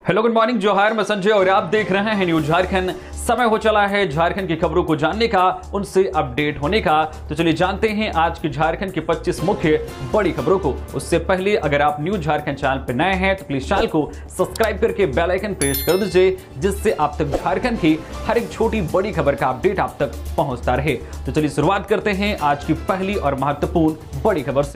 Hello good morning, जोहार, मैं संजय और आप देख रहे हैं न्यूज झारखंड। समय हो चला है झारखंड की खबरों को जानने का, उनसे अपडेट होने का। तो चलिए जानते हैं आज की झारखंड की 25 मुख्य बड़ी खबरों को। उससे पहले अगर आप न्यूज झारखंड चैनल पर नए हैं तो प्लीज चैनल को सब्सक्राइब करके बेल आइकन प्रेस कर दीजिए, जिससे आप तक झारखंड की हर एक छोटी बड़ी खबर का अपडेट आप तक पहुंचता रहे। तो चलिए शुरुआत करते हैं आज की पहली और महत्वपूर्ण बड़ी खबर से।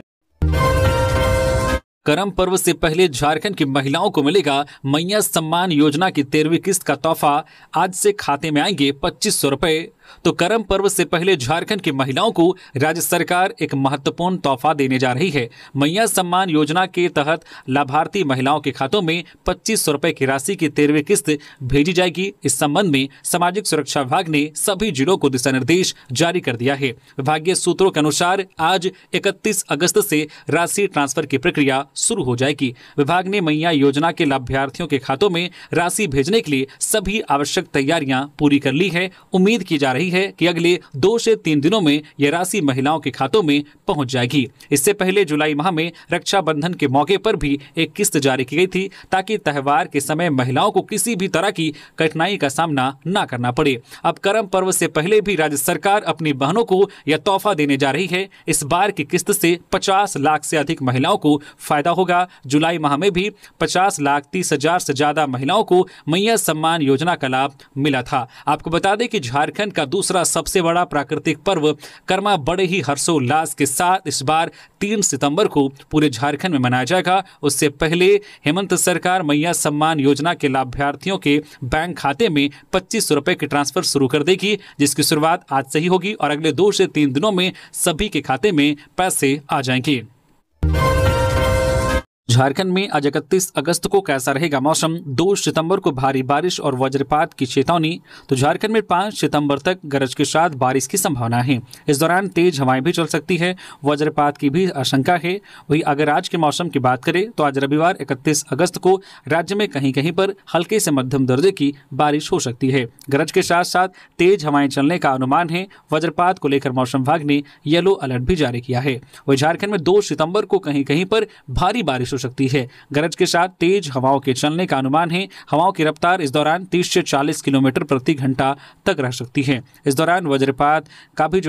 करम पर्व से पहले झारखंड की महिलाओं को मिलेगा मैया सम्मान योजना की 13वीं किस्त का तोहफा। आज से खाते में आएंगे 2500 रुपए। तो करम पर्व से पहले झारखंड की महिलाओं को राज्य सरकार एक महत्वपूर्ण तोहफा देने जा रही है। मैया सम्मान योजना के तहत लाभार्थी महिलाओं के खातों में 2500 रुपए की राशि की 13वीं किस्त भेजी जाएगी। इस संबंध में सामाजिक सुरक्षा विभाग ने सभी जिलों को दिशा निर्देश जारी कर दिया है। विभागीय सूत्रों के अनुसार आज 31 अगस्त से राशि ट्रांसफर की प्रक्रिया शुरू हो जाएगी। विभाग ने मैया योजना के लाभार्थियों के खातों में राशि भेजने के लिए सभी आवश्यक तैयारियां पूरी कर ली है। उम्मीद की जा रही है कि अगले 2 से 3 दिनों में यह राशि महिलाओं के खातों में पहुंच जाएगी। इससे पहले जुलाई माह में रक्षाबंधन के मौके पर भी एक किस्त जारी की गई थी, ताकि त्योहार के समय महिलाओं को किसी भी तरह की कठिनाई का सामना न करना पड़े। अब करम पर्व से पहले भी राज्य सरकार अपनी बहनों को यह तोहफा देने जा रही है। इस बार की किस्त से 50 लाख से अधिक महिलाओं को फायदा होगा। जुलाई माह में भी 50,30,000 से ज्यादा महिलाओं को मैया सम्मान योजना का लाभ मिला था। आपको बता दें कि झारखंड का दूसरा सबसे बड़ा प्राकृतिक पर्व करमा बड़े ही हर्षोल्लास के साथ इस बार 3 सितंबर को पूरे झारखंड में मनाया जाएगा। उससे पहले हेमंत सरकार मैया सम्मान योजना के लाभार्थियों के बैंक खाते में 2500 रुपए की ट्रांसफर शुरू कर देगी, जिसकी शुरुआत आज से ही होगी और अगले 2 से 3 दिनों में सभी के खाते में पैसे आ जाएंगे। झारखंड में आज 31 अगस्त को कैसा रहेगा मौसम? 2 सितंबर को भारी बारिश और वज्रपात की चेतावनी। तो झारखंड में 5 सितंबर तक गरज के साथ बारिश की संभावना है। इस दौरान तेज हवाएं भी चल सकती है, वज्रपात की भी आशंका है। वही अगर आज के मौसम की बात करें तो आज रविवार 31 अगस्त को राज्य में कहीं कहीं पर हल्के से मध्यम दर्जे की बारिश हो सकती है। गरज के साथ साथ तेज हवाएं चलने का अनुमान है। वज्रपात को लेकर मौसम विभाग ने येलो अलर्ट भी जारी किया है। वही झारखंड में 2 सितंबर को कहीं कहीं पर भारी बारिश हो सकती है। गरज के साथ तेज हवाओं के चलने का अनुमान है। हवाओं की रफ्तार इस दौरान 30 से 40 किलोमीटर प्रति घंटा तक रह सकती है। इस दौरान वज्रपात का भी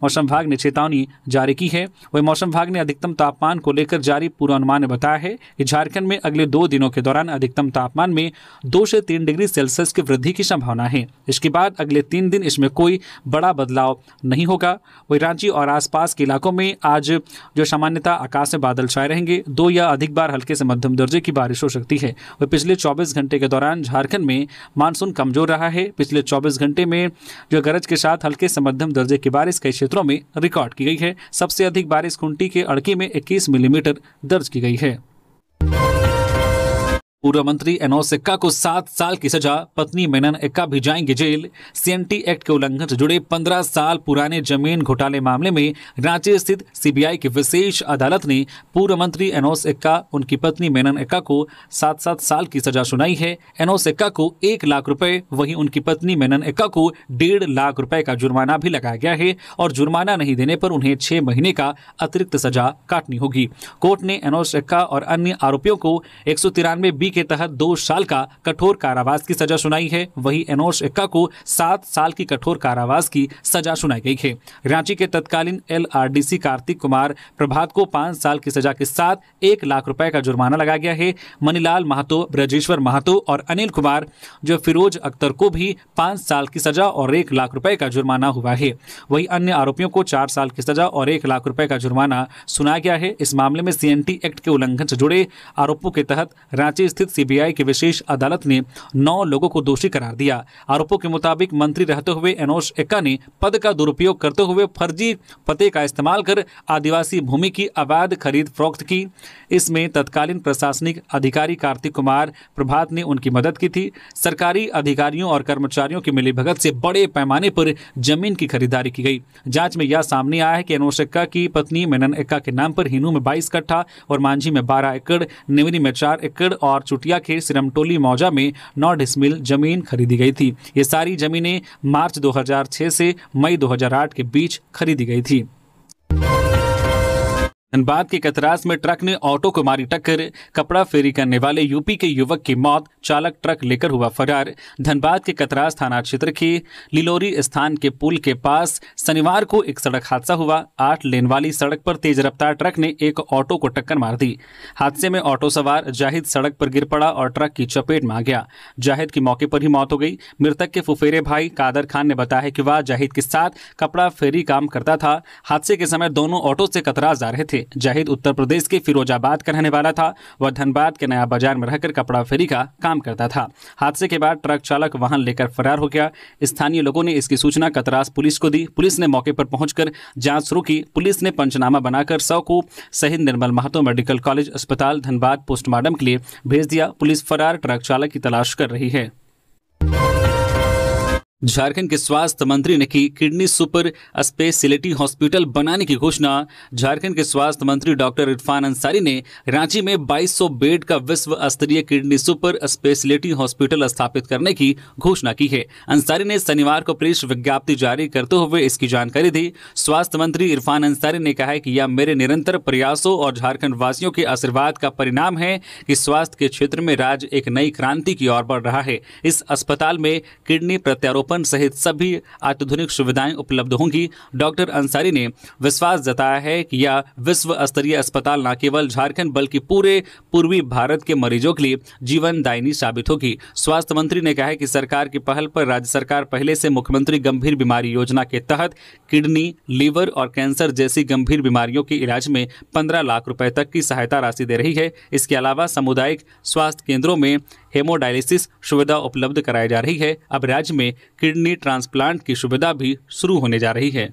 मौसम विभाग ने चेतावनी जारी की है। वही मौसम विभाग ने अधिकतम तापमान को लेकर जारी पूर्वानुमान में बताया है कि झारखंड में अगले 2 दिनों के दौरान अधिकतम तापमान में 2 से 3 डिग्री सेल्सियस की वृद्धि की संभावना है। इसके बाद अगले 3 दिन इसमें कोई बड़ा बदलाव नहीं होगा। वही रांची और आसपास के इलाकों में आज सामान्यतः आकाश में बादल छाए रहेंगे। 2 या अधिक बार हल्के से मध्यम दर्जे की बारिश हो सकती है। वह पिछले 24 घंटे के दौरान झारखंड में मानसून कमजोर रहा है। पिछले 24 घंटे में गरज के साथ हल्के से मध्यम दर्जे की बारिश कई क्षेत्रों में रिकॉर्ड की गई है। सबसे अधिक बारिश खूंटी के अड़की में 21 मिलीमीटर दर्ज की गई है। पूर्व मंत्री एनोस एक्का को 7 साल की सजा, पत्नी मेनन एक्का भी जाएंगे जेल। सीएनटी एक्ट के उल्लंघन से जुड़े 15 साल पुराने जमीन घोटाले मामले में रांची स्थित सीबीआई की विशेष अदालत ने पूर्व मंत्री एनोस एक्का, उनकी पत्नी मेनन एक्का को 7 साल की सजा सुनाई है। एनोस एक्का को 1 लाख रुपए, वहीं उनकी पत्नी मेनन एक्का को 1.5 लाख रुपए का जुर्माना भी लगाया गया है और जुर्माना नहीं देने पर उन्हें 6 महीने का अतिरिक्त सजा काटनी होगी। कोर्ट ने एनोस एक्का और अन्य आरोपियों को 193 के तहत 2 साल का कठोर कारावास की सजा सुनाई है। वहीं एनोस एक्का को 7 साल की कठोर कारावास की सजा सुनाई गई है। रांची के तत्कालीन एलआरडीसी कार्तिक कुमार प्रभात को 5 साल की सजा के साथ 1 लाख रुपए का जुर्माना लगाया गया है। मनीलाल महतो, ब्रजेश्वर महतो और अनिल कुमार फिरोज अख्तर को भी 5 साल की सजा और 1 लाख रुपए का जुर्माना हुआ है। वहीं अन्य आरोपियों को 4 साल की सजा और 1 लाख रुपए का जुर्माना सुनाया गया है। इस मामले में सीएनटी एक्ट के उल्लंघन से जुड़े आरोपों के तहत रांची स्थित सीबीआई की विशेष अदालत ने 9 लोगों को दोषी करार दिया। आरोपों के मुताबिक मंत्री रहते हुए एनोस एक्का ने पद का दुरुपयोग करते हुए फर्जी पते का इस्तेमाल कर आदिवासी भूमि की अवैध खरीद फरोख्त की। इसमें तत्कालीन प्रशासनिक अधिकारी कार्तिक कुमार प्रभात ने उनकी मदद की थी। सरकारी अधिकारियों और कर्मचारियों की मिलीभगत से बड़े पैमाने पर जमीन की खरीदारी की गई। जांच में यह सामने आया है कि एनोस एक्का की पत्नी मेनन एक्का के नाम पर हिनू में 22 कट्ठा और मांझी में 12 एकड़, नेवनी में 4 एकड़ और चुटिया के सिरमटोली मौजा में 9 डिसमिल जमीन खरीदी गई थी। ये सारी जमीनें मार्च 2006 से मई 2008 के बीच खरीदी गई थी। धनबाद के कतरास में ट्रक ने ऑटो को मारी टक्कर, कपड़ा फेरी करने वाले यूपी के युवक की मौत, चालक ट्रक लेकर हुआ फरार। धनबाद के कतरास थाना क्षेत्र के लिलोरी स्थान के पुल के पास शनिवार को एक सड़क हादसा हुआ। 8 लेन वाली सड़क पर तेज रफ्तार ट्रक ने एक ऑटो को टक्कर मार दी। हादसे में ऑटो सवार जाहिद सड़क पर गिर पड़ा और ट्रक की चपेट में आ गया। जाहिद की मौके पर ही मौत हो गई। मृतक के फुफेरे भाई कादर खान ने बताया कि वह जाहिद के साथ कपड़ा फेरी काम करता था। हादसे के समय दोनों ऑटो से कतरास जा रहे थे। जाहिद उत्तर प्रदेश के फिरोजाबाद का रहने वाला था। वह धनबाद के नया बाजार में रहकर कपड़ा फेरी का काम करता था। हादसे के बाद ट्रक चालक वाहन लेकर फरार हो गया। स्थानीय लोगों ने इसकी सूचना कतरास पुलिस को दी। पुलिस ने मौके पर पहुंचकर जांच शुरू की। पुलिस ने पंचनामा बनाकर शव को शहीद निर्मल महतो मेडिकल कॉलेज अस्पताल धनबाद पोस्टमार्टम के लिए भेज दिया। पुलिस फरार ट्रक चालक की तलाश कर रही है। झारखंड के स्वास्थ्य मंत्री ने की किडनी सुपर स्पेशलिटी हॉस्पिटल बनाने की घोषणा। झारखंड के स्वास्थ्य मंत्री डॉक्टर इरफान अंसारी ने रांची में 2200 बेड का विश्व स्तरीय किडनी सुपर स्पेशलिटी हॉस्पिटल स्थापित करने की घोषणा की है। अंसारी ने शनिवार को प्रेस विज्ञप्ति जारी करते हुए इसकी जानकारी दी। स्वास्थ्य मंत्री इरफान अंसारी ने कहा है कि यह मेरे निरंतर प्रयासों और झारखंड वासियों के आशीर्वाद का परिणाम है कि स्वास्थ्य के क्षेत्र में राज्य एक नई क्रांति की ओर बढ़ रहा है। इस अस्पताल में किडनी प्रत्यारोपण सहित सभी अत्याधुनिक सुविधाएं उपलब्ध होंगी। डॉक्टर अंसारी ने विश्वास जताया है कि यह विश्व स्तरीय अस्पताल न केवल झारखंड बल्कि पूरे पूर्वी भारत के मरीजों के लिए जीवनदायिनी साबित होगी। स्वास्थ्य मंत्री ने कहा है कि सरकार की पहल पर राज्य सरकार पहले से मुख्यमंत्री गंभीर बीमारी योजना के तहत किडनी, लीवर और कैंसर जैसी गंभीर बीमारियों के इलाज में 15 लाख रुपए तक की सहायता राशि दे रही है। इसके अलावा सामुदायिक स्वास्थ्य केंद्रों में हेमोडायलिसिस सुविधा उपलब्ध कराई जा रही है। अब राज्य में किडनी ट्रांसप्लांट की सुविधा भी शुरू होने जा रही है।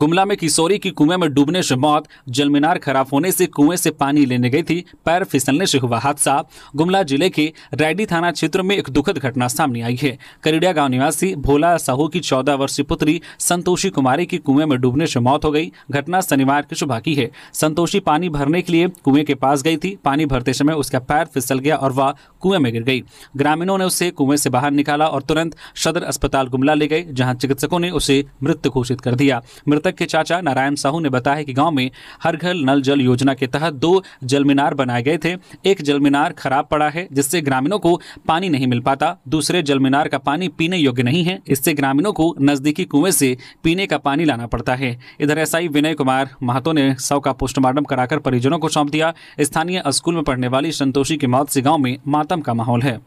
गुमला में किशोरी की कुएं में डूबने से मौत। जलमीनार खराब होने से कुएं से पानी लेने गई थी, पैर फिसलने से हुआ हादसा। गुमला जिले के रैडी थाना क्षेत्र में एक दुखद घटना सामने आई है। करीडिया गांव निवासी भोला साहू की 14 वर्षीय पुत्री संतोषी कुमारी की कुएं में डूबने से मौत हो गई। घटना शनिवार की सुबह की है। संतोषी पानी भरने के लिए कुएं के पास गई थी। पानी भरते समय उसका पैर फिसल गया और वह कुएं में गिर गई। ग्रामीणों ने उसे कुएं से बाहर निकाला और तुरंत सदर अस्पताल गुमला ले गए, जहां चिकित्सकों ने उसे मृत घोषित कर दिया। मृतक के चाचा नारायण साहू ने बताया कि गांव में हर घर नल जल योजना के तहत 2 जलमीनार बनाए गए थे। एक जलमीनार खराब पड़ा है, जिससे ग्रामीणों को पानी नहीं मिल पाता। दूसरे जलमीनार का पानी पीने योग्य नहीं है, इससे ग्रामीणों को नजदीकी कुएं से पीने का पानी लाना पड़ता है। इधर एसआई विनय कुमार महतो ने शव का पोस्टमार्टम कराकर परिजनों को सौंप दिया। स्थानीय स्कूल में पढ़ने वाली संतोषी की मौत से गांव में मातम का माहौल है।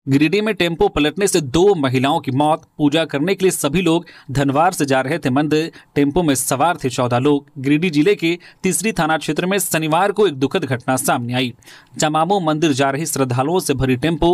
गिरिडीह में टेम्पो पलटने से 2 महिलाओं की मौत। पूजा करने के लिए सभी लोग धनवार से जा रहे थे मंदिर। टेम्पो में सवार थे 14 लोग। गिरिडीह जिले के तीसरी थाना क्षेत्र में शनिवार को एक दुखद घटना सामने आई। जमामो मंदिर जा रही श्रद्धालुओं से भरी टेम्पो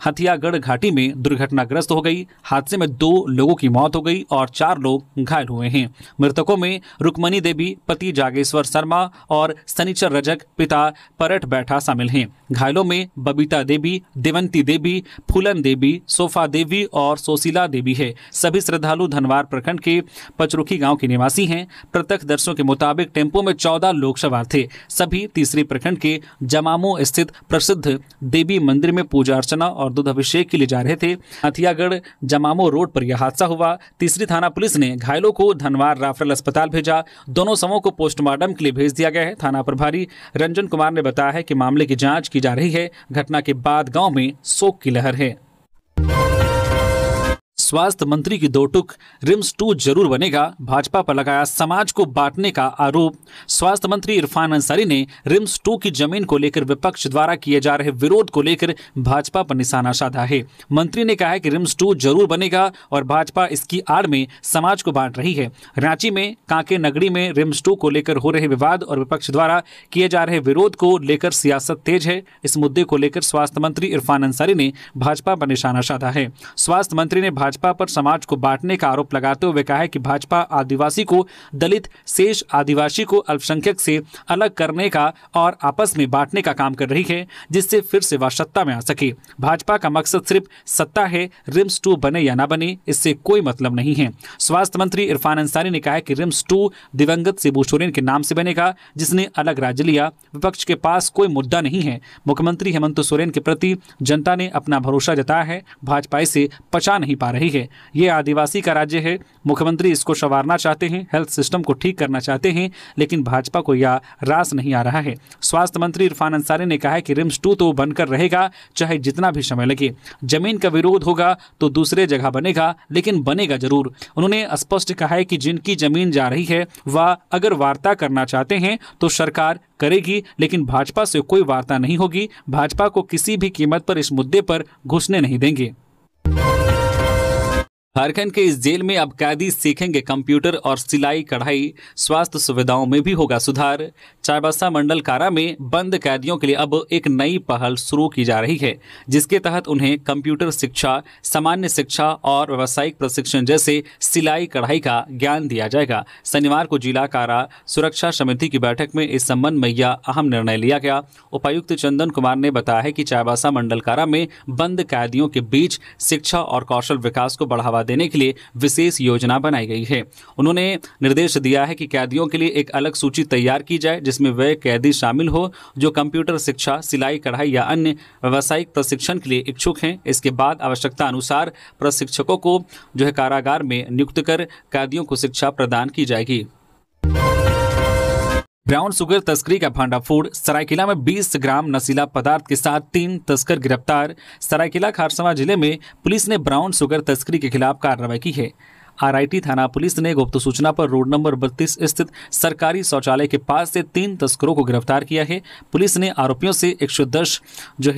हथियागढ़ घाटी में दुर्घटनाग्रस्त हो गई। हादसे में 2 लोगों की मौत हो गई और 4 लोग घायल हुए हैं। मृतकों में रुक्मणी देवी, पति जागेश्वर शर्मा और शनिचर रजक, पिता परट बैठा शामिल हैं। घायलों में बबीता देवी, देवंती देवी, फूलन देवी, सोफा देवी और सोशीला देवी है। सभी श्रद्धालु धनवार प्रखंड के पचरुखी गांव के निवासी हैं। प्रत्यक्षदर्शियों के मुताबिक टेम्पो में 14 लोग सवार थे। सभी तीसरी प्रखंड के जमामो स्थित प्रसिद्ध देवी मंदिर में पूजा अर्चना और दूध अभिषेक के लिए जा रहे थे। हथियागढ़ जमामो रोड पर यह हादसा हुआ। तीसरी थाना पुलिस ने घायलों को धनवार राफेल अस्पताल भेजा। दोनों शवों को पोस्टमार्टम के लिए भेज दिया गया है। थाना प्रभारी रंजन कुमार ने बताया है कि मामले की जांच की जा रही है। घटना के बाद गांव में शोक की लहर है। स्वास्थ्य मंत्री की 2 टूक, रिम्स 2 जरूर बनेगा। भाजपा पर लगाया समाज को बांटने का आरोप। स्वास्थ्य मंत्री इरफान अंसारी ने रिम्स 2 की जमीन को लेकर विपक्ष द्वारा किए जा रहे विरोध को लेकर भाजपा पर निशाना साधा है। मंत्री ने कहा है कि रिम्स 2 जरूर बनेगा और भाजपा इसकी आड़ में समाज को बांट रही है। रांची में कांके नगरी में रिम्स 2 को लेकर हो रहे विवाद और विपक्ष द्वारा किए जा रहे विरोध को लेकर सियासत तेज है। इस मुद्दे को लेकर स्वास्थ्य मंत्री इरफान अंसारी ने भाजपा पर निशाना साधा है। स्वास्थ्य मंत्री ने भाजपा पर समाज को बांटने का आरोप लगाते हुए कहा है कि भाजपा आदिवासी को दलित, शेष आदिवासी को अल्पसंख्यक से अलग करने का और आपस में बांटने का काम कर रही है, जिससे फिर से वह सत्ता में आ सके। भाजपा का मकसद सिर्फ सत्ता है। रिम्स 2 बने या ना बने, इससे कोई मतलब नहीं है। स्वास्थ्य मंत्री इरफान अंसारी ने कहा है कि रिम्स 2 दिवंगत शिबू सोरेन के नाम से बनेगा, जिसने अलग राज्य लिया। विपक्ष के पास कोई मुद्दा नहीं है। मुख्यमंत्री हेमंत सोरेन के प्रति जनता ने अपना भरोसा जताया है। भाजपा इसे पचा नहीं पा रही रही है। ये आदिवासी का राज्य है, मुख्यमंत्री इसको संवारना चाहते हैं, हेल्थ सिस्टम को ठीक करना चाहते हैं, लेकिन भाजपा को यह रास नहीं आ रहा है। स्वास्थ्य मंत्री इरफान अंसारी ने कहा है कि रिम्स 2 तो बनकर रहेगा चाहे जितना भी समय लगे। जमीन का विरोध होगा तो दूसरे जगह बनेगा, लेकिन बनेगा जरूर। उन्होंने स्पष्ट कहा है कि जिनकी जमीन जा रही है वह अगर वार्ता करना चाहते हैं तो सरकार करेगी, लेकिन भाजपा से कोई वार्ता नहीं होगी। भाजपा को किसी भी कीमत पर इस मुद्दे पर घुसने नहीं देंगे। झारखंड के इस जेल में अब कैदी सीखेंगे कंप्यूटर और सिलाई कढ़ाई, स्वास्थ्य सुविधाओं में भी होगा सुधार। चाईबासा मंडल कारा में बंद कैदियों के लिए अब एक नई पहल शुरू की जा रही है, जिसके तहत उन्हें कंप्यूटर शिक्षा, सामान्य शिक्षा और व्यावसायिक प्रशिक्षण जैसे सिलाई कढ़ाई का ज्ञान दिया जाएगा। शनिवार को जिला कारा सुरक्षा समिति की बैठक में इस संबंध में यह अहम निर्णय लिया गया। उपायुक्त चंदन कुमार ने बताया है कि चाईबासा मंडल कारा में बंद कैदियों के बीच शिक्षा और कौशल विकास को बढ़ावा देने के लिए विशेष योजना बनाई गई है। उन्होंने निर्देश दिया है कि कैदियों के लिए एक अलग सूची तैयार की जाए, जिसमें वे कैदी शामिल हो जो कंप्यूटर शिक्षा, सिलाई कढ़ाई या अन्य व्यावसायिक प्रशिक्षण के लिए इच्छुक हैं। इसके बाद आवश्यकता अनुसार प्रशिक्षकों को कारागार में नियुक्त कर कैदियों को शिक्षा प्रदान की जाएगी। ब्राउन शुगर तस्करी का भांडाफोड़, सरायकेला में 20 ग्राम नशीला पदार्थ के साथ 3 तस्कर गिरफ्तार। सरायकेला खारसवा जिले में पुलिस ने ब्राउन शुगर तस्करी के खिलाफ कार्रवाई की है। आरआईटी थाना पुलिस ने गुप्त सूचना पर रोड नंबर 32 स्थित सरकारी शौचालय के पास से 3 तस्करों को गिरफ्तार किया है। पुलिस ने आरोपियों से 110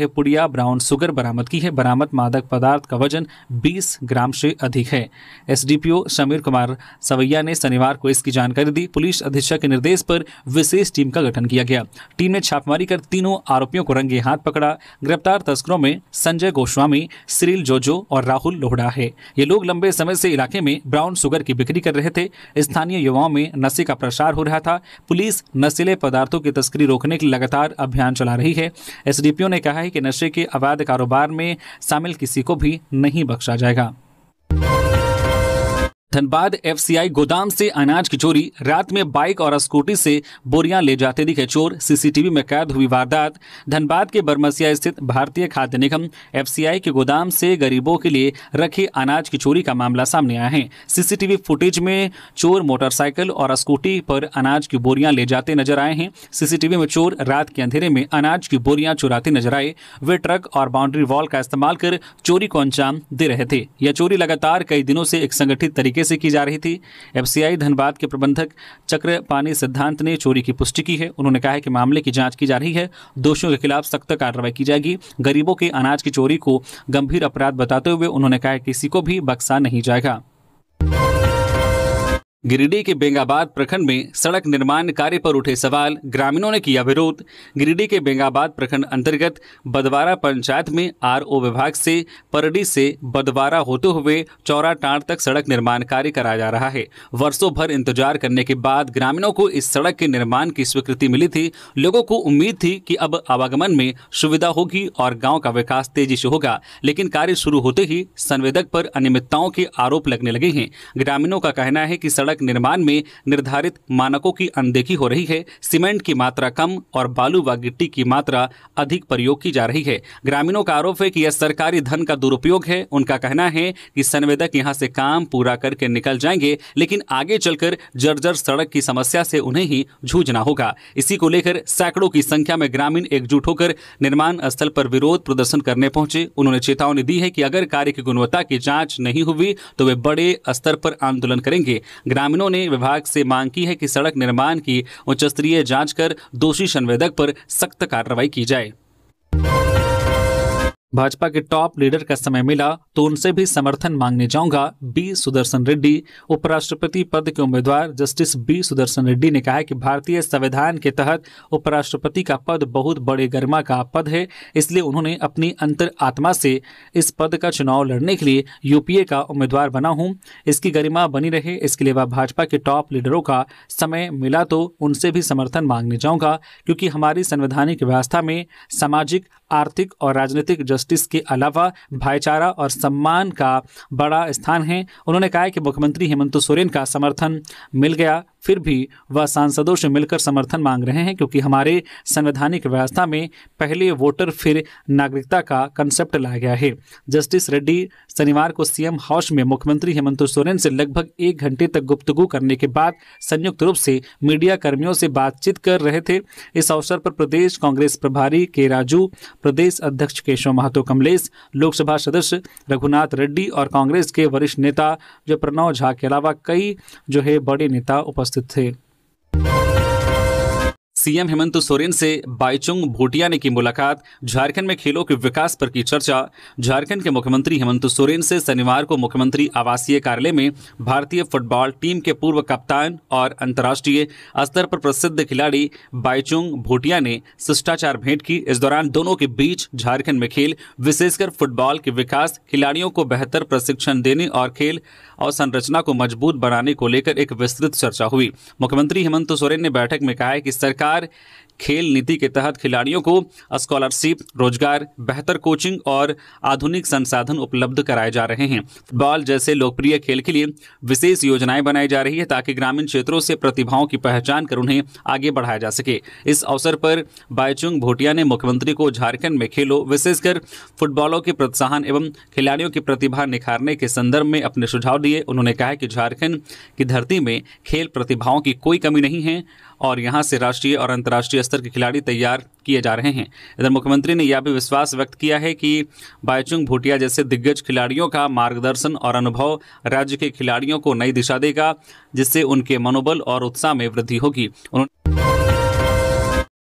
पुड़िया ब्राउन शुगर बरामद की है। बरामद मादक पदार्थ का वजन 20 ग्राम से अधिक है। एसडीपीओ समीर कुमार सवैया ने शनिवार को इसकी जानकारी दी। पुलिस अधीक्षक के निर्देश पर विशेष टीम का गठन किया गया। टीम ने छापेमारी कर तीनों आरोपियों को रंगे हाथ पकड़ा। गिरफ्तार तस्करों में संजय गोस्वामी, सिरिल जोजो और राहुल लोहड़ा है। ये लोग लंबे समय से इलाके में ब्राउन शुगर की बिक्री कर रहे थे। स्थानीय युवाओं में नशे का प्रसार हो रहा था। पुलिस नशीले पदार्थों की तस्करी रोकने के लिए लगातार अभियान चला रही है। एसडीपीओ ने कहा है कि नशे के अवैध कारोबार में शामिल किसी को भी नहीं बख्शा जाएगा। धनबाद एफसीआई गोदाम से अनाज की चोरी, रात में बाइक और स्कूटी से बोरियां ले जाते दिखे चोर, सीसीटीवी में कैद हुई वारदात। धनबाद के बरमसिया स्थित भारतीय खाद्य निगम एफसीआई के गोदाम से गरीबों के लिए रखे अनाज की चोरी का मामला सामने आया है। सीसीटीवी फुटेज में चोर मोटरसाइकिल और स्कूटी पर अनाज की बोरियां ले जाते नजर आए हैं। सीसीटीवी में चोर रात के अंधेरे में अनाज की बोरियां चुराते नजर आए। वे ट्रक और बाउंड्री वॉल का इस्तेमाल कर चोरी को अंजाम दे रहे थे। यह चोरी लगातार कई दिनों से एक संगठित तरीके से की जा रही थी। एफसीआई धनबाद के प्रबंधक चक्रपाणी सिद्धांत ने चोरी की पुष्टि की है। उन्होंने कहा है कि मामले की जांच की जा रही है। दोषियों के खिलाफ सख्त कार्रवाई की जाएगी। गरीबों के अनाज की चोरी को गंभीर अपराध बताते हुए उन्होंने कहा कि किसी को भी बख्शा नहीं जाएगा। गिरिडीह के बेंगाबाद प्रखंड में सड़क निर्माण कार्य पर उठे सवाल, ग्रामीणों ने किया विरोध। गिरिडीह के बेंगाबाद प्रखंड अंतर्गत बदवारा पंचायत में आरओ विभाग से परडी से बदवारा होते हुए चौरा टांड तक सड़क निर्माण कार्य कराया जा रहा है। वर्षों भर इंतजार करने के बाद ग्रामीणों को इस सड़क के निर्माण की स्वीकृति मिली थी। लोगों को उम्मीद थी कि अब आवागमन में सुविधा होगी और गाँव का विकास तेजी से होगा, लेकिन कार्य शुरू होते ही संवेदक पर अनियमितताओं के आरोप लगने लगे हैं। ग्रामीणों का कहना है कि सड़क निर्माण में निर्धारित मानकों की अनदेखी हो रही है। सीमेंट की मात्रा कम और बालू व गिट्टी की मात्रा अधिक प्रयोग की जा रही है। ग्रामीणों का आरोप है कि यह सरकारी धन का दुरुपयोग है। उनका कहना है कि संवेदक यहां से काम पूरा करके निकल जाएंगे, लेकिन आगे चलकर जर्जर सड़क की समस्या से उन्हें ही जूझना होगा। इसी को लेकर सैकड़ों की संख्या में ग्रामीण एकजुट होकर निर्माण स्थल पर विरोध प्रदर्शन करने पहुंचे। उन्होंने चेतावनी दी है कि अगर कार्य की गुणवत्ता की जांच नहीं हुई तो वे बड़े स्तर पर आंदोलन करेंगे। ग्रामीणों ने विभाग से मांग की है कि सड़क निर्माण की उच्च स्तरीय जांच कर दोषी संवेदक पर सख्त कार्रवाई की जाए। भाजपा के टॉप लीडर का समय मिला तो उनसे भी समर्थन मांगने जाऊंगा, बी सुदर्शन रेड्डी। उपराष्ट्रपति पद के उम्मीदवार जस्टिस बी सुदर्शन रेड्डी ने कहा है कि भारतीय संविधान के तहत उपराष्ट्रपति का पद बहुत बड़े गरिमा का पद है, इसलिए उन्होंने अपनी अंतर आत्मा से इस पद का चुनाव लड़ने के लिए यूपीए का उम्मीदवार बना हूं। इसकी गरिमा बनी रहे, इसके लिए वह भाजपा के टॉप लीडरों का समय मिला तो उनसे भी समर्थन मांगने जाऊंगा, क्योंकि हमारी संवैधानिक व्यवस्था में सामाजिक, आर्थिक और राजनीतिक जस्टिस के अलावा भाईचारा और सम्मान का बड़ा स्थान है। उन्होंने कहा कि मुख्यमंत्री हेमंत सोरेन का समर्थन मिल गया, फिर भी वह सांसदों से मिलकर समर्थन मांग रहे हैं, क्योंकि हमारे संवैधानिक व्यवस्था में पहले वोटर फिर नागरिकता का कंसेप्ट लाया गया है। जस्टिस रेड्डी शनिवार को सीएम हाउस में मुख्यमंत्री हेमंत सोरेन से लगभग 1 घंटे तक गुफ्तगू करने के बाद संयुक्त रूप से मीडिया कर्मियों से बातचीत कर रहे थे। इस अवसर पर प्रदेश कांग्रेस प्रभारी के राजू, प्रदेश अध्यक्ष केशव महतो कमलेश, लोकसभा सदस्य रघुनाथ रेड्डी और कांग्रेस के वरिष्ठ नेता जो प्रणव झा के अलावा कई बड़े नेता उपस्थित थे। सीएम हेमंत सोरेन से बाईचुंग भूटिया ने की मुलाकात, झारखंड में खेलों के विकास पर की चर्चा। झारखंड के मुख्यमंत्री हेमंत सोरेन से शनिवार को मुख्यमंत्री आवासीय कार्यालय में भारतीय फुटबॉल टीम के पूर्व कप्तान और अंतर्राष्ट्रीय स्तर पर प्रसिद्ध खिलाड़ी बाईचुंग भूटिया ने शिष्टाचार भेंट की। इस दौरान दोनों के बीच झारखंड में खेल, विशेषकर फुटबॉल के विकास, खिलाड़ियों को बेहतर प्रशिक्षण देने और खेल अवसंरचना को मजबूत बनाने को लेकर एक विस्तृत चर्चा हुई। मुख्यमंत्री हेमंत सोरेन ने बैठक में कहा है कि सरकार खेल नीति के तहत खिलाड़ियों को स्कॉलरशिप, रोजगार, बेहतर कोचिंग और आधुनिक संसाधन उपलब्ध कराए जा रहे हैं। फुटबॉल जैसे लोकप्रिय खेल के लिए विशेष योजनाएं बनाई जा रही है ताकि ग्रामीण क्षेत्रों से प्रतिभाओं की पहचान कर उन्हें आगे बढ़ाया जा सके। इस अवसर पर बाईचुंग भूटिया ने मुख्यमंत्री को झारखंड में खेलों, विशेषकर फुटबॉलों के प्रोत्साहन एवं खिलाड़ियों की प्रतिभा निखारने के संदर्भ में अपने सुझाव दिए। उन्होंने कहा कि झारखंड की धरती में खेल प्रतिभाओं की कोई कमी नहीं है और यहां से राष्ट्रीय और अंतर्राष्ट्रीय स्तर के खिलाड़ी तैयार किए जा रहे हैं। इधर मुख्यमंत्री ने यह भी विश्वास व्यक्त किया है कि बाईचुंग भूटिया जैसे दिग्गज खिलाड़ियों का मार्गदर्शन और अनुभव राज्य के खिलाड़ियों को नई दिशा देगा, जिससे उनके मनोबल और उत्साह में वृद्धि होगी।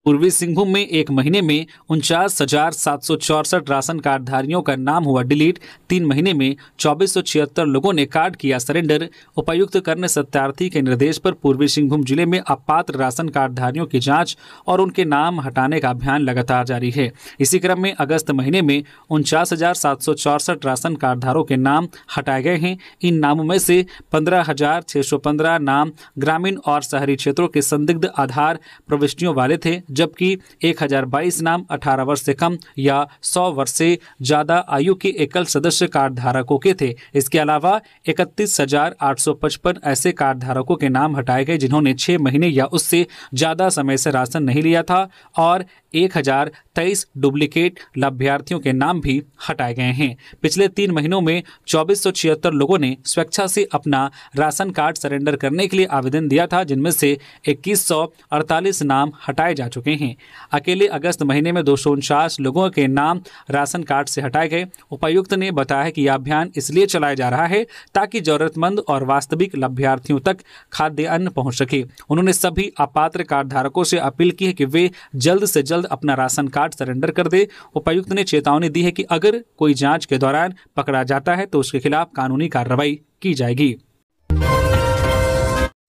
पूर्वी सिंहभूम में एक महीने में 49,764 राशन कार्डधारियों का नाम हुआ डिलीट। 3 महीने में 2476 लोगों ने कार्ड किया सरेंडर। उपायुक्त कर्ण सत्यार्थी के निर्देश पर पूर्वी सिंहभूम जिले में अपात्र राशन कार्डधारियों की जांच और उनके नाम हटाने का अभियान लगातार जारी है। इसी क्रम में अगस्त महीने में 49,764 राशन कार्डधारकों के नाम हटाए गए हैं। इन नामों में से 15,615 नाम ग्रामीण और शहरी क्षेत्रों के संदिग्ध आधार प्रविष्टियों वाले थे, जबकि 1022 नाम 18 वर्ष से कम या 100 वर्ष से ज्यादा आयु के एकल सदस्य कार्ड धारकों के थे। इसके अलावा 31,855 ऐसे कार्ड धारकों के नाम हटाए गए जिन्होंने 6 महीने या उससे ज्यादा समय से राशन नहीं लिया था और 1023 डुप्लीकेट लाभार्थियों के नाम भी हटाए गए हैं। पिछले 3 महीनों में 2476 लोगों ने स्वेच्छा से अपना राशन कार्ड सरेंडर करने के लिए आवेदन दिया था, जिनमें से 2148 नाम हटाए जा चुके हैं। अकेले अगस्त महीने में 249 लोगों के नाम राशन कार्ड से हटाए गए। उपायुक्त ने बताया कि यह अभियान इसलिए चलाया जा रहा है ताकि जरूरतमंद और वास्तविक लाभार्थियों तक खाद्य अन्न पहुंच सके। उन्होंने सभी अपात्र कार्ड धारकों से अपील की है कि वे जल्द से जल्द अपना राशन कार्ड सरेंडर कर दे। उपायुक्त ने चेतावनी दी है कि अगर कोई जांच के दौरान पकड़ा जाता है तो उसके खिलाफ कानूनी कार्रवाई की जाएगी।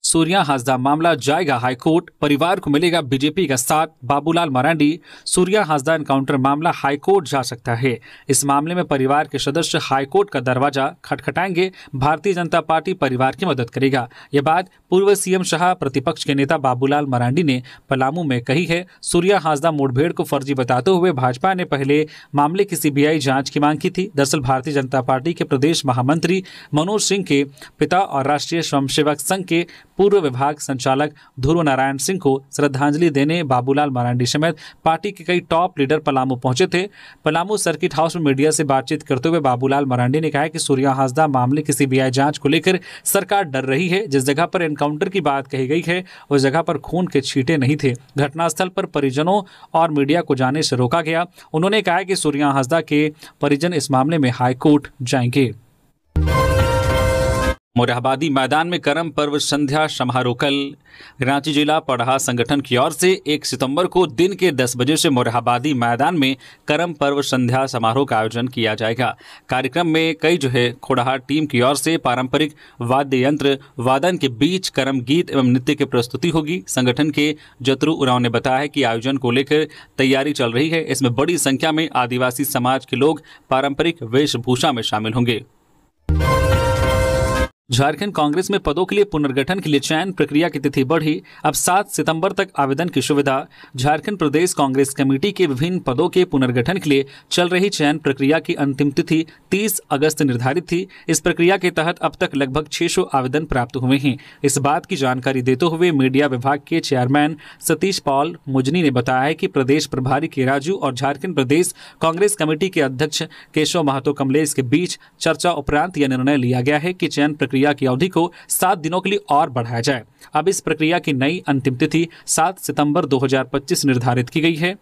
सूर्या हासदा मामला जाएगा हाईकोर्ट, परिवार को मिलेगा बीजेपी का साथ, बाबूलाल मरांडी। सूर्या हासदा एनकाउंटर मामला हाईकोर्ट जा सकता है। इस मामले में परिवार के सदस्य हाईकोर्ट का दरवाजा खटखटाएंगे। भारतीय जनता पार्टी परिवार की मदद करेगा। यह बात पूर्व सीएम शाह प्रतिपक्ष के नेता बाबूलाल मरांडी ने पलामू में कही है। सूर्या हासदा मुठभेड़ को फर्जी बताते हुए भाजपा ने पहले मामले की सीबीआई जांच की मांग की थी। दरअसल भारतीय जनता पार्टी के प्रदेश महामंत्री मनोज सिंह के पिता और राष्ट्रीय स्वयंसेवक संघ के पूर्व विभाग संचालक ध्रुव नारायण सिंह को श्रद्धांजलि देने बाबूलाल मरांडी समेत पार्टी के कई टॉप लीडर पलामू पहुंचे थे। पलामू सर्किट हाउस में मीडिया से बातचीत करते हुए बाबूलाल मरांडी ने कहा कि सूर्या हासदा मामले की सीबीआई जांच को लेकर सरकार डर रही है। जिस जगह पर एनकाउंटर की बात कही गई है उस जगह पर खून के छींटे नहीं थे। घटनास्थल पर परिजनों और मीडिया को जाने से रोका गया। उन्होंने कहा कि सूर्या हासदा के परिजन इस मामले में हाईकोर्ट जाएंगे। मोरहाबादी मैदान में करम पर्व संध्या समारोह कल। रांची जिला पढ़ा संगठन की ओर से 1 सितंबर को दिन के 10 बजे से मोरहाबादी मैदान में करम पर्व संध्या समारोह का आयोजन किया जाएगा। कार्यक्रम में कई खोड़हा टीम की ओर से पारंपरिक वाद्य यंत्र वादन के बीच करम गीत एवं नृत्य की प्रस्तुति होगी। संगठन के जतरू उरांव ने बताया है कि आयोजन को लेकर तैयारी चल रही है। इसमें बड़ी संख्या में आदिवासी समाज के लोग पारंपरिक वेशभूषा में शामिल होंगे। झारखंड कांग्रेस में पदों के लिए पुनर्गठन के लिए चयन प्रक्रिया की तिथि बढ़ी। अब 7 सितंबर तक आवेदन की सुविधा। झारखंड प्रदेश कांग्रेस कमेटी के विभिन्न पदों के पुनर्गठन के लिए चल रही चयन प्रक्रिया की अंतिम तिथि 30 अगस्त निर्धारित थी। इस प्रक्रिया के तहत अब तक लगभग 600 आवेदन प्राप्त हुए हैं। इस बात की जानकारी देते हुए मीडिया विभाग के चेयरमैन सतीश पॉल मुजनी ने बताया है कि प्रदेश प्रभारी के राजू और झारखंड प्रदेश कांग्रेस कमेटी के अध्यक्ष केशव महतो कमलेश के बीच चर्चा उपरांत यह निर्णय लिया गया है कि चयन प्रक्रिया की अवधि को 7 दिनों के लिए और बढ़ाया जाए। अब इस प्रक्रिया की नई अंतिम तिथि 7 सितंबर 2025 निर्धारित की गई है।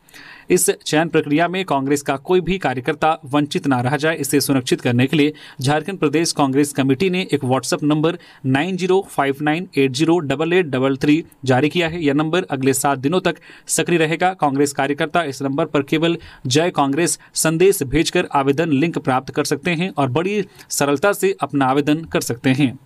इस चयन प्रक्रिया में कांग्रेस का कोई भी कार्यकर्ता वंचित ना रह जाए, इसे सुनिश्चित करने के लिए झारखंड प्रदेश कांग्रेस कमेटी ने एक व्हाट्सएप नंबर 9059808833 जारी किया है। यह नंबर अगले 7 दिनों तक सक्रिय रहेगा। कांग्रेस कार्यकर्ता इस नंबर पर केवल जय कांग्रेस संदेश भेजकर आवेदन लिंक प्राप्त कर सकते हैं और बड़ी सरलता से अपना आवेदन कर सकते हैं।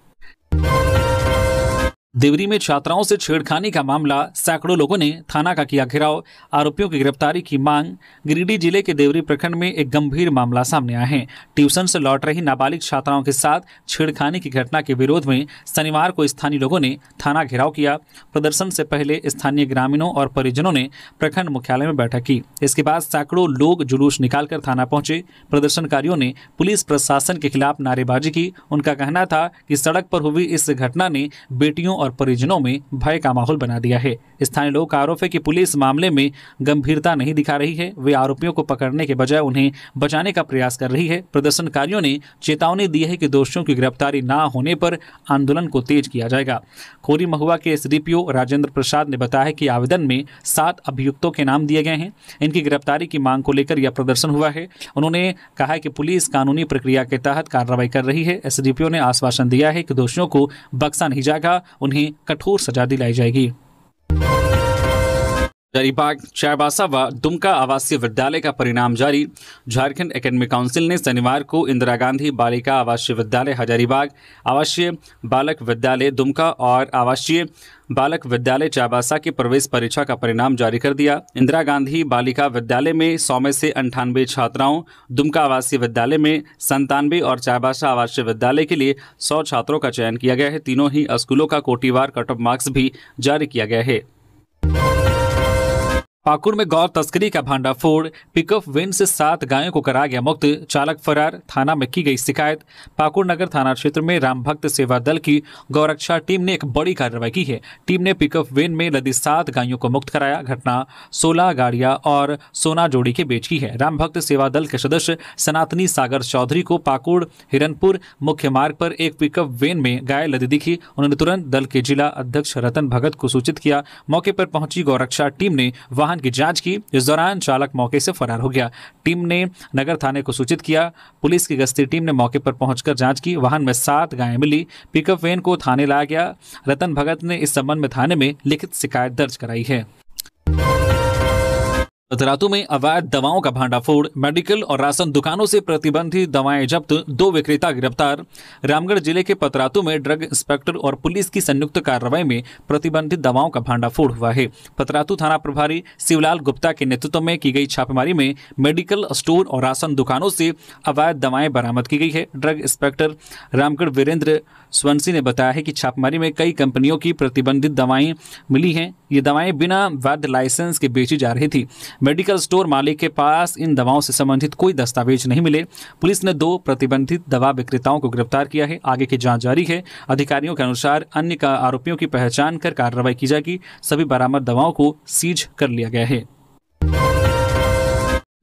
देवरी में छात्राओं से छेड़खानी का मामला, सैकड़ों लोगों ने थाना का किया घेराव, आरोपियों की गिरफ्तारी की मांग। गिरिडीह जिले के देवरी प्रखंड में एक गंभीर मामला सामने आया है। ट्यूशन से लौट रही नाबालिग छात्राओं के साथ छेड़खानी की घटना के विरोध में शनिवार को स्थानीय लोगों ने थाना घेराव किया। प्रदर्शन से पहले स्थानीय ग्रामीणों और परिजनों ने प्रखंड मुख्यालय में बैठक की। इसके बाद सैकड़ों लोग जुलूस निकालकर थाना पहुंचे। प्रदर्शनकारियों ने पुलिस प्रशासन के खिलाफ नारेबाजी की। उनका कहना था कि सड़क पर हुई इस घटना ने बेटियों और परिजनों में भय का माहौल बना दिया है। स्थानीय लोगों का आरोप है कि पुलिस मामले में गंभीरता नहीं दिखा रही है। वे आरोपियों को पकड़ने के बजाय उन्हें बचाने का प्रयास कर रही है। प्रदर्शनकारियों ने चेतावनी दी है कि दोषियों की गिरफ्तारी न होने पर आंदोलन को तेज किया जाएगा। खोरी महुआ के एसडीपीओ राजेंद्र प्रसाद ने बताया कि आवेदन में 7 अभियुक्तों के नाम दिए गए हैं। इनकी गिरफ्तारी की मांग को लेकर यह प्रदर्शन हुआ है। उन्होंने कहा कि पुलिस कानूनी प्रक्रिया के तहत कार्रवाई कर रही है। एसडीपीओ ने आश्वासन दिया है कि दोषियों को बख्शा नहीं जाएगा, उन्हें कठोर सजा दिलाई जाएगी। हजारीबाग चाईबासा व दुमका आवासीय विद्यालय का परिणाम जारी। झारखंड एकेडमिक काउंसिल ने शनिवार को इंदिरा गांधी बालिका आवासीय विद्यालय हजारीबाग, आवासीय बालक विद्यालय दुमका और आवासीय बालक विद्यालय चाईबासा की प्रवेश परीक्षा का परिणाम जारी कर दिया। इंदिरा गांधी बालिका विद्यालय में 100 में से 98 छात्राओं, दुमका आवासीय विद्यालय में 97 और चाईबासा आवासीय विद्यालय के लिए 100 छात्रों का चयन किया गया है। तीनों ही स्कूलों का कोटिवार कट ऑफ मार्क्स भी जारी किया गया है। पाकुड़ में गौ तस्करी का भांडाफोड़, पिकअप वैन से 7 गायों को करा गया मुक्त, चालक फरार, थाना में की गई शिकायत। पाकुड़ नगर थाना क्षेत्र में राम भक्त सेवा दल की गौरक्षा टीम ने एक बड़ी कार्रवाई की है। टीम ने पिकअप वैन में लदी 7 गायों को मुक्त कराया। घटना 16 गाड़ियां और सोना जोड़ी के बीच की है। राम भक्त सेवा दल के सदस्य सनातनी सागर चौधरी को पाकुड़ हिरनपुर मुख्य मार्ग पर एक पिकअप वैन में गाय लदी दिखी। उन्होंने तुरंत दल के जिला अध्यक्ष रतन भगत को सूचित किया। मौके पर पहुंची गौरक्षा टीम ने वाहन की जांच की। इस दौरान चालक मौके से फरार हो गया। टीम ने नगर थाने को सूचित किया। पुलिस की गश्ती टीम ने मौके पर पहुंचकर जांच की। वाहन में 7 गायें मिली। पिकअप वैन को थाने लाया गया। रतन भगत ने इस संबंध में थाने में लिखित शिकायत दर्ज कराई है। पतरातू में अवैध दवाओं का भांडाफोड़, मेडिकल और राशन दुकानों से प्रतिबंधित दवाएं जब्त, 2 विक्रेता गिरफ्तार। रामगढ़ जिले के पतरातू में ड्रग इंस्पेक्टर और पुलिस की संयुक्त कार्रवाई में प्रतिबंधित दवाओं का भांडाफोड़ हुआ है। पतरातू थाना प्रभारी शिवलाल गुप्ता के नेतृत्व में की गई छापेमारी में मेडिकल स्टोर और राशन दुकानों से अवैध दवाएं बरामद की गई है। ड्रग इंस्पेक्टर रामगढ़ वीरेंद्र स्वंसी ने बताया है कि छापेमारी में कई कंपनियों की प्रतिबंधित दवाएं मिली हैं। ये दवाएं बिना वैध लाइसेंस के बेची जा रही थी। मेडिकल स्टोर मालिक के पास इन दवाओं से संबंधित कोई दस्तावेज नहीं मिले। पुलिस ने 2 प्रतिबंधित दवा विक्रेताओं को गिरफ्तार किया है। आगे की जांच जारी है। अधिकारियों के अनुसार अन्य आरोपियों की पहचान कर कार्रवाई की जाएगी। सभी बरामद दवाओं को सीज कर लिया गया है।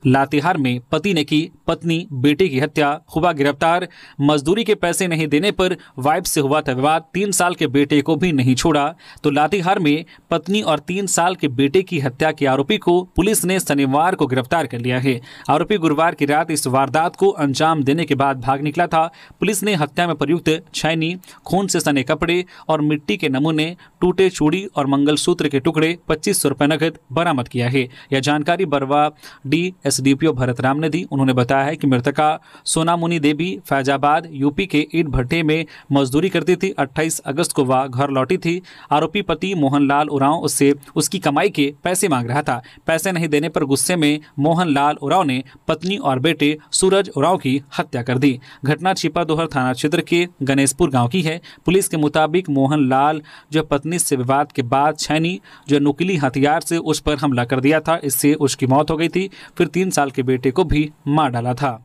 लातेहार में पति ने की पत्नी बेटे की हत्या, हुआ गिरफ्तार। मजदूरी के पैसे नहीं देने पर वाइफ से हुआ था विवाद, 3 साल के बेटे को भी नहीं छोड़ा। तो लातेहार में पत्नी और 3 साल के बेटे की हत्या के आरोपी को पुलिस ने शनिवार को गिरफ्तार कर लिया है। आरोपी गुरुवार की रात इस वारदात को अंजाम देने के बाद भाग निकला था। पुलिस ने हत्या में प्रयुक्त छैनी, खून से सने कपड़े और मिट्टी के नमूने, टूटे चूड़ी और मंगलसूत्र के टुकड़े, 2500 रुपये नकद बरामद किया है। यह जानकारी बरवा DSP एसडीपीओ भरत राम ने दी। उन्होंने बताया है कि मृतका सोनामुनी देवी फैजाबाद यूपी के ईंट भट्टे में मजदूरी करती थी। 28 अगस्त को वह घर लौटी थी। आरोपी पति मोहनलाल उरांव उससे उसकी कमाई के पैसे मांग रहा था। पैसे नहीं देने पर गुस्से में मोहनलाल उरांव ने पत्नी और बेटे सूरज उरांव की हत्या कर दी। घटना छिपादोहर थाना क्षेत्र के गणेशपुर गांव की है। पुलिस के मुताबिक मोहनलाल जो पत्नी से विवाद के बाद छैनी जो नुकीली हथियार से उस पर हमला कर दिया था, इससे उसकी मौत हो गई थी। फिर 3 साल के बेटे को भी मार डाला था।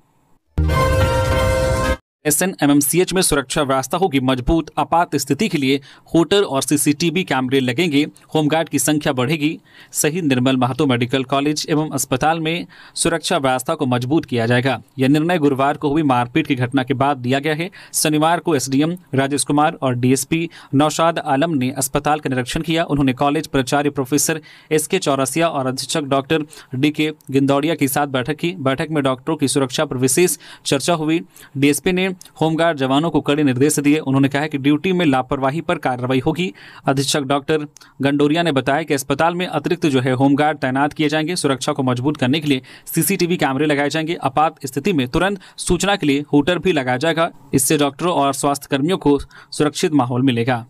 SNMMCH में सुरक्षा व्यवस्था होगी मजबूत। आपात स्थिति के लिए होटल और CCTV कैमरे लगेंगे। होमगार्ड की संख्या बढ़ेगी। शहीद निर्मल महतो मेडिकल कॉलेज एवं अस्पताल में सुरक्षा व्यवस्था को मजबूत किया जाएगा। यह निर्णय गुरुवार को हुई मारपीट की घटना के बाद दिया गया है। शनिवार को SDM राजेश कुमार और DSP नौशाद आलम ने अस्पताल का निरीक्षण किया। उन्होंने कॉलेज प्राचार्य प्रोफेसर SK चौरसिया और अधीक्षक डॉक्टर DK गिंदौड़िया के साथ बैठक की। बैठक में डॉक्टरों की सुरक्षा पर विशेष चर्चा हुई। DSP ने होमगार्ड जवानों को कड़े निर्देश दिए। उन्होंने कहा कि ड्यूटी में लापरवाही पर कार्रवाई होगी। अधीक्षक डॉक्टर गंडोरिया ने बताया कि अस्पताल में अतिरिक्त होमगार्ड तैनात किए जाएंगे। सुरक्षा को मजबूत करने के लिए CCTV कैमरे लगाए जाएंगे। आपात स्थिति में तुरंत सूचना के लिए हूटर भी लगाया जाएगा। इससे डॉक्टरों और स्वास्थ्य कर्मियों को सुरक्षित माहौल मिलेगा।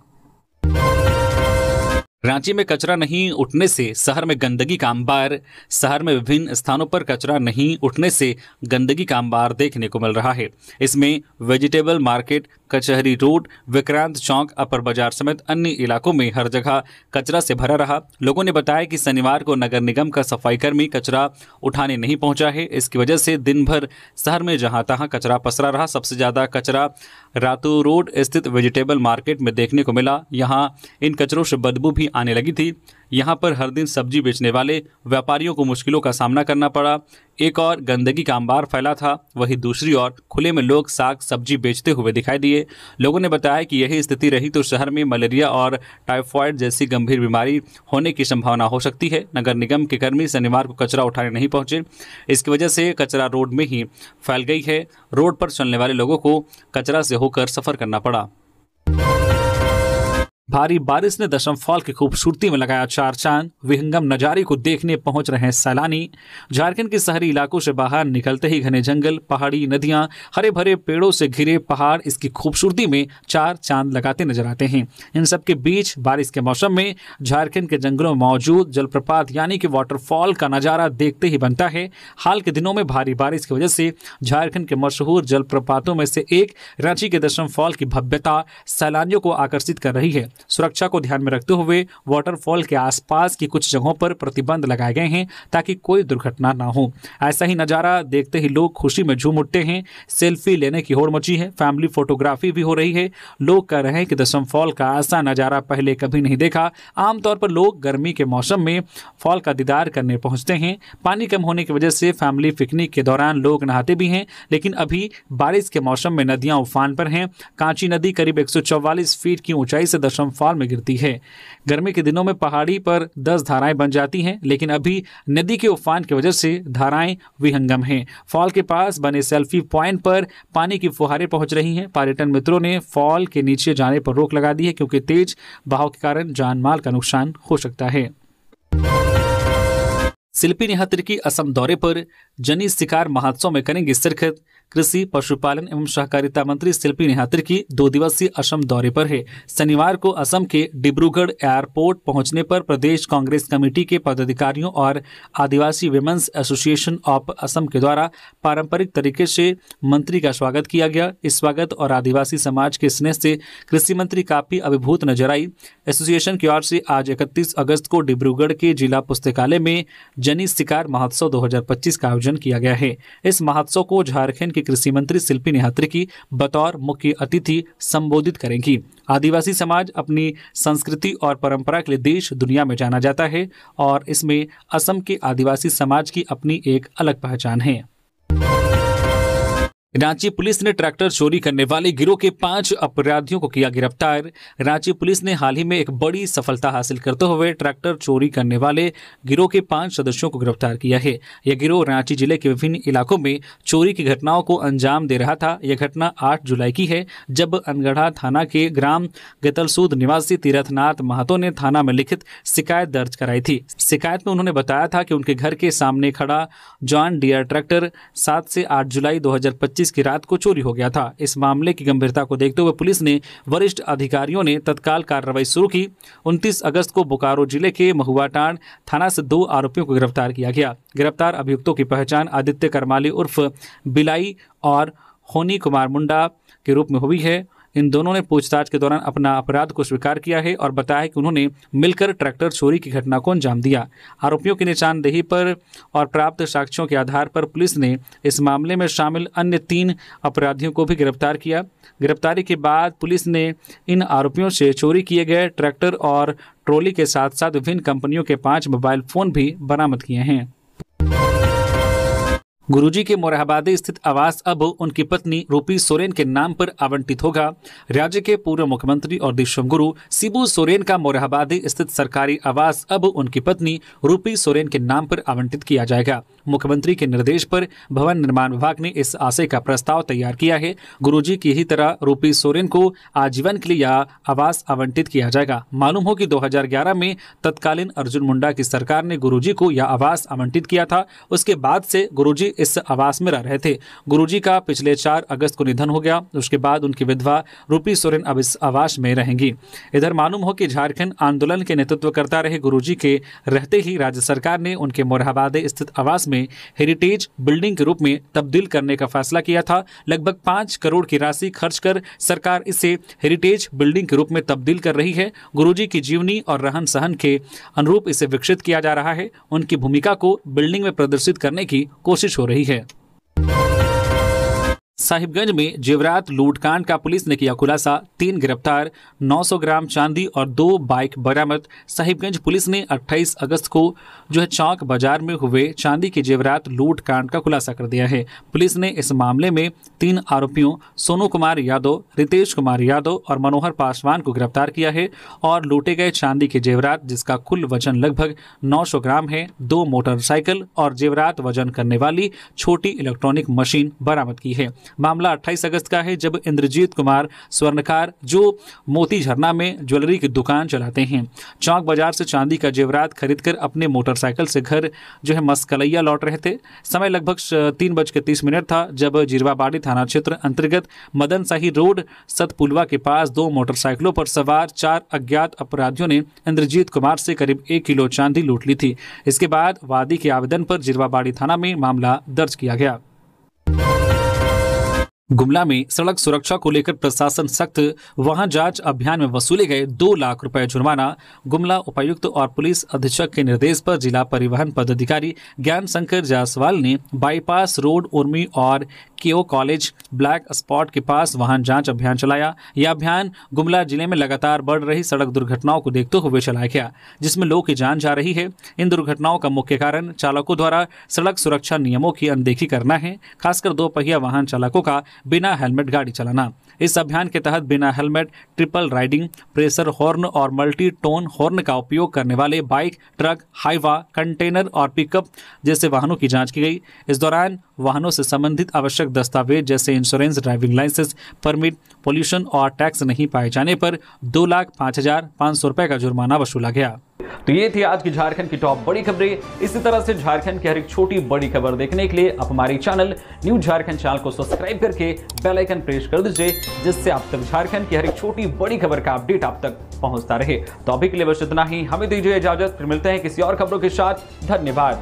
रांची में कचरा नहीं उठने से शहर में गंदगी का अंबार। शहर में विभिन्न स्थानों पर कचरा नहीं उठने से गंदगी का अंबार देखने को मिल रहा है। इसमें वेजिटेबल मार्केट, कचहरी रोड, विक्रांत चौक, अपर बाजार समेत अन्य इलाकों में हर जगह कचरा से भरा रहा। लोगों ने बताया कि शनिवार को नगर निगम का सफाई कर्मी कचरा उठाने नहीं पहुंचा है। इसकी वजह से दिन भर शहर में जहां तहां कचरा पसरा रहा। सबसे ज्यादा कचरा रातू रोड स्थित वेजिटेबल मार्केट में देखने को मिला। यहां इन कचरों से बदबू भी आने लगी थी। यहां पर हर दिन सब्जी बेचने वाले व्यापारियों को मुश्किलों का सामना करना पड़ा। एक और गंदगी का अंबार फैला था, वहीं दूसरी ओर खुले में लोग साग सब्जी बेचते हुए दिखाई दिए। लोगों ने बताया कि यही स्थिति रही तो शहर में मलेरिया और टाइफाइड जैसी गंभीर बीमारी होने की संभावना हो सकती है। नगर निगम के कर्मी शनिवार को कचरा उठाने नहीं पहुंचे। इसकी वजह से कचरा रोड में ही फैल गई है। रोड पर चलने वाले लोगों को कचरा से होकर सफर करना पड़ा। भारी बारिश ने दशम फॉल की खूबसूरती में लगाया 4 चांद। विहंगम नजारे को देखने पहुंच रहे हैं सैलानी। झारखंड के शहरी इलाकों से बाहर निकलते ही घने जंगल, पहाड़ी, नदियां, हरे भरे पेड़ों से घिरे पहाड़ इसकी खूबसूरती में 4 चांद लगाते नजर आते हैं। इन सब के बीच बारिश के मौसम में झारखंड के जंगलों में मौजूद जलप्रपात यानी कि वाटरफॉल का नजारा देखते ही बनता है। हाल के दिनों में भारी बारिश की वजह से झारखंड के मशहूर जलप्रपातों में से एक रांची के दशम फॉल की भव्यता सैलानियों को आकर्षित कर रही है। सुरक्षा को ध्यान में रखते हुए वाटरफॉल के आसपास की कुछ जगहों पर प्रतिबंध लगाए गए हैं ताकि कोई दुर्घटना ना हो। ऐसा ही नजारा देखते ही लोग खुशी में झूम उठते हैं। सेल्फी लेने की होड़ मची है। फैमिली फोटोग्राफी भी हो रही है। लोग कह रहे हैं कि दशम फॉल का ऐसा नजारा पहले कभी नहीं देखा। आमतौर पर लोग गर्मी के मौसम में फॉल का दीदार करने पहुंचते हैं। पानी कम होने की वजह से फैमिली पिकनिक के दौरान लोग नहाते भी हैं, लेकिन अभी बारिश के मौसम में नदियां उफान पर हैं। कांची नदी करीब 144 फीट की ऊंचाई से दशम फॉल में गिरती है। गर्मी के दिनों में पहाड़ी पर 10 धाराएं बन जाती हैं, लेकिन अभी नदी के उफान की वजह से धाराएं विहंगम हैं। फॉल के पास बने सेल्फी पॉइंट पर पानी की फुहारें पहुंच रही हैं। पर्यटन मित्रों ने फॉल के नीचे जाने पर रोक लगा दी है क्योंकि तेज बहाव के कारण जान माल का नुकसान हो सकता है। शिल्पी नेहा तिर्की असम दौरे पर। जनी शिकार महोत्सव में करेंगी शिरकत। कृषि, पशुपालन एवं सहकारिता मंत्री शिल्पी नेहा तिर्की 2 दिवसीय असम दौरे पर है। शनिवार को असम के डिब्रूगढ़ एयरपोर्ट पहुंचने पर प्रदेश कांग्रेस कमेटी के पदाधिकारियों और आदिवासी विमेंस एसोसिएशन ऑफ असम के द्वारा पारंपरिक तरीके से मंत्री का स्वागत किया गया। इस स्वागत और आदिवासी समाज के स्नेह से कृषि मंत्री काफी अभिभूत नजर आई। एसोसिएशन की ओर से आज 31 अगस्त को डिब्रूगढ़ के जिला पुस्तकालय में जनी शिकार महोत्सव 2025 का आयोजन किया गया है। इस महोत्सव को झारखंड कृषि मंत्री शिल्पी नेहा तिर्की बतौर मुख्य अतिथि संबोधित करेंगी। आदिवासी समाज अपनी संस्कृति और परंपरा के लिए देश दुनिया में जाना जाता है और इसमें असम के आदिवासी समाज की अपनी एक अलग पहचान है। रांची पुलिस ने ट्रैक्टर चोरी करने वाले गिरोह के 5 अपराधियों को किया गिरफ्तार। रांची पुलिस ने हाल ही में एक बड़ी सफलता हासिल करते हुए ट्रैक्टर चोरी करने वाले गिरोह के 5 सदस्यों को गिरफ्तार किया है। यह गिरोह रांची जिले के विभिन्न इलाकों में चोरी की घटनाओं को अंजाम दे रहा था। यह घटना 8 जुलाई की है, जब अनगढ़ा थाना के ग्राम गेतलसूद निवासी तीरथनाथ महतो ने थाना में लिखित शिकायत दर्ज कराई थी। शिकायत में उन्होंने बताया था कि उनके घर के सामने खड़ा जॉन डियर ट्रैक्टर 7 से 8 जुलाई 2025 की रात को चोरी हो गया था। इस मामले की गंभीरता को देखते हुए पुलिस ने वरिष्ठ अधिकारियों ने तत्काल कार्रवाई शुरू की। 29 अगस्त को बोकारो जिले के महुआटांड थाना से 2 आरोपियों को गिरफ्तार किया गया। गिरफ्तार अभियुक्तों की पहचान आदित्य करमाली उर्फ बिलाई और होनी कुमार मुंडा के रूप में हुई है। इन दोनों ने पूछताछ के दौरान अपना अपराध को स्वीकार किया है और बताया कि उन्होंने मिलकर ट्रैक्टर चोरी की घटना को अंजाम दिया। आरोपियों की निशानदेही पर और प्राप्त साक्ष्यों के आधार पर पुलिस ने इस मामले में शामिल अन्य 3 अपराधियों को भी गिरफ्तार किया। गिरफ्तारी के बाद पुलिस ने इन आरोपियों से चोरी किए गए ट्रैक्टर और ट्रॉली के साथ साथ विभिन्न कंपनियों के 5 मोबाइल फोन भी बरामद किए हैं। गुरुजी के मोरहाबादी स्थित आवास अब उनकी पत्नी रूपी सोरेन के नाम पर आवंटित होगा। राज्य के पूर्व मुख्यमंत्री और देशम गुरु शिबू सोरेन का मोरहाबादी स्थित सरकारी आवास अब उनकी पत्नी रूपी सोरेन के नाम पर आवंटित किया जाएगा। मुख्यमंत्री के निर्देश पर भवन निर्माण विभाग ने इस आशय का प्रस्ताव तैयार किया है। गुरुजी की ही तरह रूपी सोरेन को आजीवन के लिए यह आवास आवंटित किया जाएगा। मालूम हो कि 2011 में तत्कालीन अर्जुन मुंडा की सरकार ने गुरुजी को यह आवास आवंटित किया था। उसके बाद से गुरुजी इस आवास में रह रहे थे। गुरुजी का पिछले 4 अगस्त को निधन हो गया। उसके बाद उनकी विधवा रूपी सोरेन अब इस आवास में रहेंगी। इधर मालूम हो कि झारखंड आंदोलन के नेतृत्व करता रहे गुरुजी के रहते ही राज्य सरकार ने उनके मोरहाबादी स्थित आवास में हेरिटेज बिल्डिंग के रूप में तब्दील करने का फैसला किया था। लगभग 5 करोड़ की राशि खर्च कर सरकार इसे हेरिटेज बिल्डिंग के रूप में तब्दील कर रही है। गुरुजी की जीवनी और रहन सहन के अनुरूप इसे विकसित किया जा रहा है। उनकी भूमिका को बिल्डिंग में प्रदर्शित करने की कोशिश हो रही है। साहिबगंज में जेवरात लूटकांड का पुलिस ने किया खुलासा। 3 गिरफ्तार, 900 ग्राम चांदी और 2 बाइक बरामद। साहिबगंज पुलिस ने 28 अगस्त को चौक बाजार में हुए चांदी के जेवरात लूट कांड का खुलासा कर दिया है। पुलिस ने इस मामले में 3 आरोपियों सोनू कुमार यादव, रितेश कुमार यादव और मनोहर पासवान को गिरफ्तार किया है और लूटे गए चांदी के जेवरात, जिसका कुल वजन लगभग 900 ग्राम है, 2 मोटरसाइकिल और जेवरात वजन करने वाली छोटी इलेक्ट्रॉनिक मशीन बरामद की है। मामला 28 अगस्त का है, जब इंद्रजीत कुमार स्वर्णकार जो मोती झरना में ज्वेलरी की दुकान चलाते हैं, चौक बाजार से चांदी का जेवरात खरीदकर अपने मोटरसाइकिल से घर मस्कलैया लौट रहे थे। समय लगभग 3:30 था, जब जिरवाबाड़ी थाना क्षेत्र अंतर्गत मदन शाही रोड सतपुलवा के पास 2 मोटरसाइकिलों पर सवार 4 अज्ञात अपराधियों ने इंद्रजीत कुमार से करीब 1 किलो चांदी लूट ली थी। इसके बाद वादी के आवेदन पर जिरवाबाड़ी थाना में मामला दर्ज किया गया। गुमला में सड़क सुरक्षा को लेकर प्रशासन सख्त, वाहन जांच अभियान में वसूले गए 2 लाख रुपए जुर्माना। गुमला उपायुक्त और पुलिस अधीक्षक के निर्देश पर जिला परिवहन पदाधिकारी ज्ञान शंकर जायसवाल ने बाईपास रोड, उर्मी और केओ कॉलेज ब्लैक स्पॉट के पास वाहन जांच अभियान चलाया। यह अभियान गुमला जिले में लगातार बढ़ रही सड़क दुर्घटनाओं को देखते हुए चलाया गया, जिसमें लोगों की जान जा रही है। इन दुर्घटनाओं का मुख्य कारण चालकों द्वारा सड़क सुरक्षा नियमों की अनदेखी करना है, खासकर 2 पहिया वाहन चालकों का बिना हेलमेट गाड़ी चलाना। इस अभियान के तहत बिना helmet, triple riding, pressure horn और मल्टी टोन हॉर्न का उपयोग करने वाले बाइक, ट्रक, हाईवा, कंटेनर और पिकअप जैसे वाहनों की जांच की गई। इस दौरान वाहनों से संबंधित आवश्यक दस्तावेज जैसे insurance, driving licence, permit, pollution और टैक्स नहीं पाए जाने पर 2,05,500 रुपए का जुर्माना वसूला गया। तो ये थी आज की झारखंड की टॉप बड़ी खबरें। इसी तरह से झारखंड की हर एक छोटी बड़ी खबर देखने के लिए आप हमारे चैनल न्यूज झारखंड चैनल को सब्सक्राइब करके बेल आइकन प्रेस कर दीजिए, जिससे आप तक झारखंड की हर एक छोटी बड़ी खबर का अपडेट आप तक पहुंचता रहे। तो अभी के लिए बस इतना ही, हमें दीजिए इजाजत, फिर मिलते हैं किसी और खबरों के साथ। धन्यवाद।